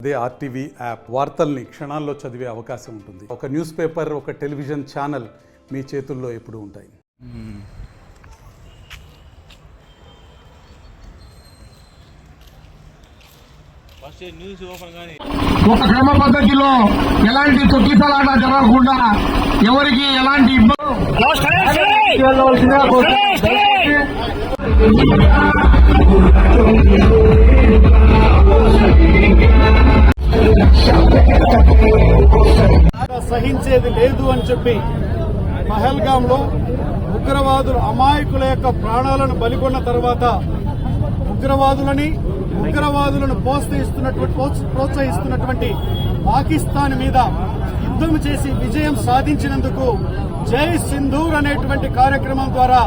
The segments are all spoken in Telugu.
అదే ఆర్టీవీ యాప్ వార్తల్ని క్షణాల్లో చదివే అవకాశం ఉంటుంది. ఒక న్యూస్ పేపర్, ఒక టెలివిజన్ ఛానల్ మీ చేతుల్లో ఎప్పుడూ ఉంటాయి. ఒక క్రమ పద్ధతిలో ఎలాంటి తొక్కిసలాట జరగకుండా ఎవరికి ఎలాంటి సహించేది లేదు అని చెప్పి పహల్గాంలో ఉగ్రవాదులు అమాయకుల యొక్క ప్రాణాలను బలికొన్న తర్వాత ఉగ్రవాదులను ప్రోత్సహిస్తున్నటువంటి పాకిస్తాన్ మీద యుద్ధం చేసి విజయం సాధించినందుకు జై సింధూర్ అనేటువంటి కార్యక్రమం ద్వారా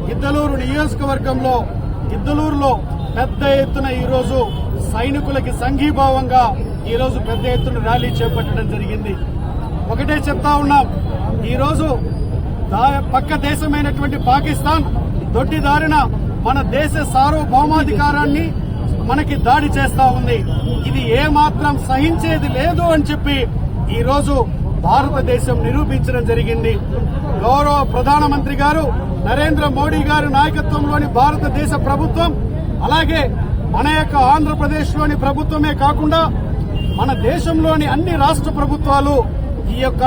గిద్దలూరు నియోజకవర్గంలో గిద్దలూరులో పెద్ద ఎత్తున ఈరోజు సైనికులకి సంఘీభావంగా ఈరోజు పెద్ద ఎత్తున ర్యాలీ చేపట్టడం జరిగింది. ఒకటే చెప్తా ఉన్నాం, ఈరోజు పక్క దేశమైనటువంటి పాకిస్తాన్ దొడ్డిదారిన మన దేశ సార్వభౌమాధికారాన్ని మనకి దాడి చేస్తా ఉంది. ఇది ఏమాత్రం సహించేది లేదు అని చెప్పి ఈరోజు భారతదేశం నిరూపించడం జరిగింది. గౌరవ ప్రధానమంత్రి గారు నరేంద్ర మోడీ గారి నాయకత్వంలోని భారతదేశ ప్రభుత్వం, అలాగే మన యొక్క ఆంధ్రప్రదేశ్ లోని ప్రభుత్వమే కాకుండా మన దేశంలోని అన్ని రాష్ట్ర ప్రభుత్వాలు ఈ యొక్క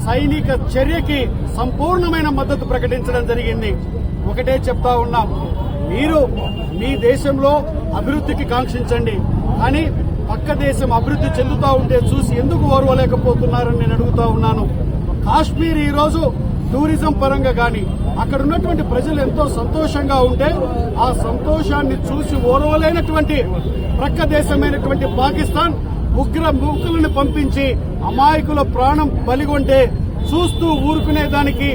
సైనిక చర్యకి సంపూర్ణమైన మద్దతు ప్రకటించడం జరిగింది. ఒకటే చెప్తా ఉన్నాం, మీరు మీ దేశంలో అభివృద్ధికి కాంక్షించండి, కానీ పక్క దేశం అభివృద్ధి చెందుతా ఉంటే చూసి ఎందుకు ఓర్వలేకపోతున్నారని నేను అడుగుతా ఉన్నాను. కాశ్మీర్ ఈ రోజు టూరిజం పరంగా గాని అక్కడ ఉన్నటువంటి ప్రజలు ఎంతో సంతోషంగా ఉంటే ఆ సంతోషాన్ని చూసి ఓర్వలేనటువంటి ప్రక్క దేశమైనటువంటి పాకిస్తాన్ ఉగ్రముఖులను పంపించి అమాయకుల ప్రాణం బలిగొంటే చూస్తూ ఊరుకునేదానికి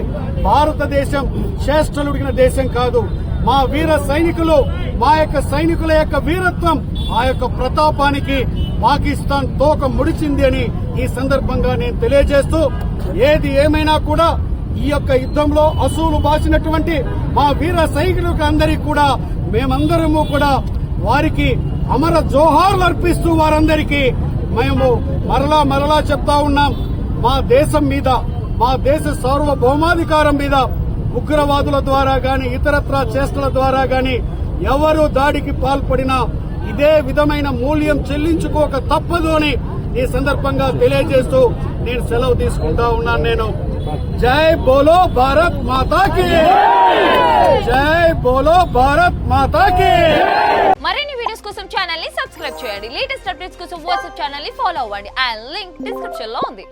భారతదేశం చేష్టలుడిగిన దేశం కాదు. మా వీర సైనికులు, మా యొక్క సైనికుల యొక్క వీరత్వం, ఆ యొక్క ప్రతాపానికి పాకిస్తాన్ తోక ముడిచింది అని ఈ సందర్భంగా నేను తెలియజేస్తూ, ఏది ఏమైనా కూడా ఈ యొక్క యుద్ధంలో అసూలు బాసినటువంటి మా వీర సైనికులకు అందరికీ కూడా మేమందరము కూడా వారికి అమర జోహార్లు అర్పిస్తూ వారందరికీ మేము మరలా చెప్తా ఉన్నాం, మా దేశం మీద, మా దేశ సార్వభౌమాధికారం మీద ఉగ్రవాదుల ద్వారా గాని ఇతరత్రా చేష్టల ద్వారా గాని ఎవరు దాడికి పాల్పడినా ఇదే విధమైన మూల్యం చెల్లించుకోక తప్పదు అని ఈ సందర్భంగా తెలియజేస్తూ నేను సెలవు తీసుకుంటా ఉన్నాను. నేను జై బోలో భారత్ మాతాకి, జై బోలో భారత్ మాతాకి. మరిన్ని వీడియోస్ కోసం ఛానల్ ని సబ్స్క్రైబ్ చేయండి. లేటెస్ట్ అప్డేట్స్ కోసం వాట్సాప్ ఛానల్ ని ఫాలో అవ్వండి. ఆ లింక్ డిస్క్రిప్షన్ లో ఉంది.